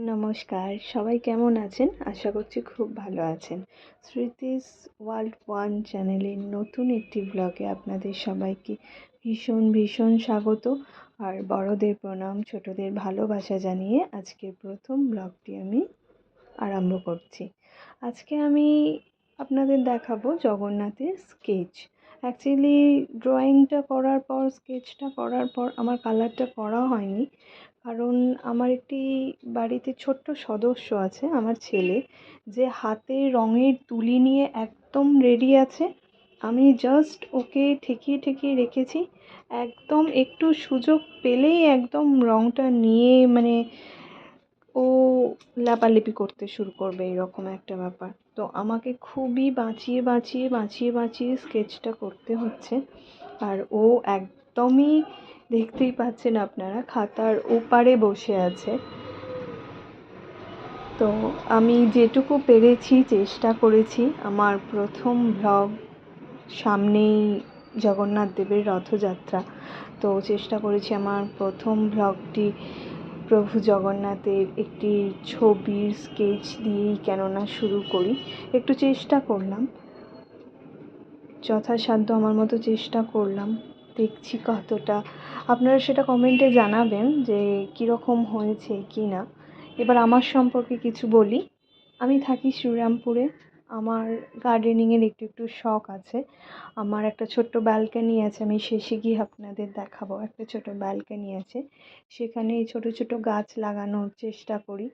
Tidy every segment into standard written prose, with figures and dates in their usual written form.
নমস্কার, সবাই কেমন আছেন? আশা করছি খুব ভালো আছেন। স্মৃতিস ওয়ার্ল্ড ওয়ান চ্যানেলের নতুন একটি ব্লগে আপনাদের সবাইকে ভীষণ স্বাগত। আর বড়দের প্রণাম, ছোটদের ভালোবাসা জানিয়ে আজকের প্রথম ব্লগটি আমি আরম্ভ করছি। আজকে আমি আপনাদের দেখাবো জগন্নাথের স্কেচ। অ্যাকচুয়ালি ড্রয়িংটা করার পর, স্কেচটা করার পর আমার কালারটা করা হয়নি, কারণ আমার একটি বাড়িতে ছোট্ট সদস্য আছে, আমার ছেলে, যে হাতে রঙের তুলি নিয়ে একদম রেডি আছে। আমি জাস্ট ওকে ঠেকিয়ে রেখেছি, একদম একটু সুযোগ পেলেই একদম রঙটা নিয়ে ও লাপালাপি করতে শুরু করবে, এরকম একটা ব্যাপার। তো আমাকে খুবই বাঁচিয়ে স্কেচটা করতে হচ্ছে। আর ও একদমই, দেখতেই পাচ্ছেন আপনারা, খাতার ওপারে বসে আছে। তো আমি যেটুকু পেরেছি চেষ্টা করেছি। আমার প্রথম ব্লগ, সামনেই জগন্নাথ দেবের রথযাত্রা, তো চেষ্টা করেছি আমার প্রথম ব্লগটি প্রভু জগন্নাথের একটি ছবির স্কেচ দিয়েই কেননা শুরু করি। একটু চেষ্টা করলাম, যথাসাধ্য আমার মতো চেষ্টা করলাম। দেখছি কতটা, আপনারা সেটা কমেন্টে জানাবেন যে কীরকম হয়েছে কি না। এবার আমার সম্পর্কে কিছু বলি। আমি থাকি শ্রীরামপুরে। আমার গার্ডেনিংয়ের একটু শখ আছে। আমার একটা ছোট্ট ব্যালকনি আছে, আমি শেষে গিয়ে আপনাদের দেখাবো। একটা ছোটো ব্যালকনি আছে, সেখানে ছোট গাছ লাগানোর চেষ্টা করি।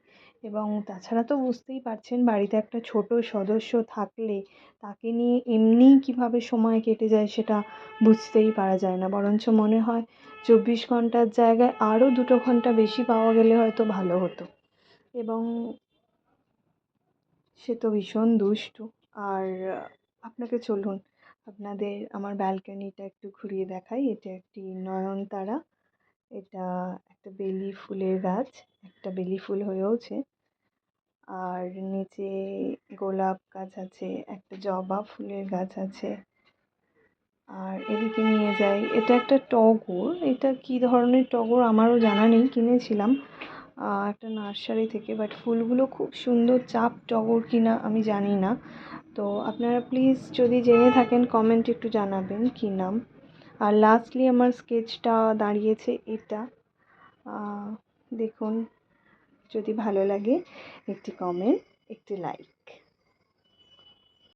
এবং তাছাড়া তো বুঝতেই পারছেন, বাড়িতে একটা ছোট সদস্য থাকলে তাকে নিয়ে এমনিই কীভাবে সময় কেটে যায় সেটা বুঝতেই পারা যায় না, বরঞ্চ মনে হয় 24 ঘন্টার জায়গায় আরও 2 ঘন্টা বেশি পাওয়া গেলে হয়তো ভালো হতো। এবং সে তো ভীষণ দুষ্টু। আর আপনাকে চলুন আপনাদের আমার ব্যালকনিটা একটু ঘুরিয়ে দেখাই। এটা একটি নয়নতারা, এটা একটা বেলি ফুলের গাছ, একটা বেলি ফুল হয়েওছে। আর নিচে গোলাপ গাছ আছে, একটা জবা ফুলের গাছ আছে। আর এদিকে নিয়ে যাই, এটা একটা টগর। এটা কী ধরনের টগর আমারও জানা নেই, কিনেছিলাম একটা নার্সারি থেকে, বাট ফুলগুলো খুব সুন্দর। চাপ টগর কিনা আমি জানি না, তো আপনারা প্লিজ যদি জেনে থাকেন কমেন্ট একটু জানাবেন কী নাম। আর লাস্টলি আমার স্কেচটা দাঁড়িয়েছে এটা। দেখুন, যদি ভালো লাগে একটি কমেন্ট, একটি লাইক।